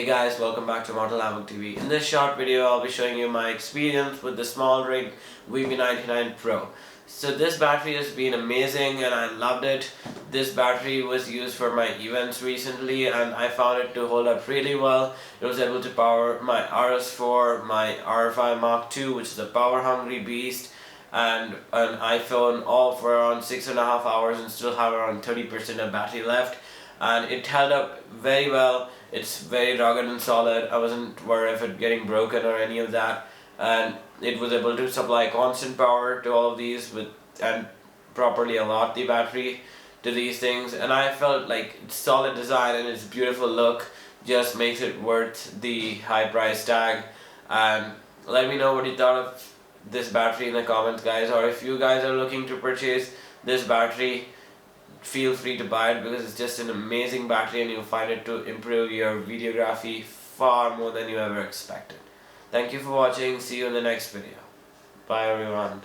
Hey guys, welcome back to Mortal Havoc TV. In this short video, I'll be showing you my experience with the SmallRig VB99 Pro. So this battery has been amazing and I loved it. This battery was used for my events recently and I found it to hold up really well. It was able to power my RS4, my R5 Mark II, which is a power hungry beast, and an iPhone, all for around 6.5 hours, and still have around 30% of battery left. And it held up very well. It's very rugged and solid. I wasn't worried of it getting broken or any of that, and it was able to supply constant power to all of these and properly allot the battery to these things. And I felt like its solid design and its beautiful look just makes it worth the high price tag. And let me know what you thought of this battery in the comments, guys, or if you guys are looking to purchase this battery, feel free to buy it because it's just an amazing battery and you'll find it to improve your videography far more than you ever expected. Thank you for watching. See you in the next video. Bye everyone.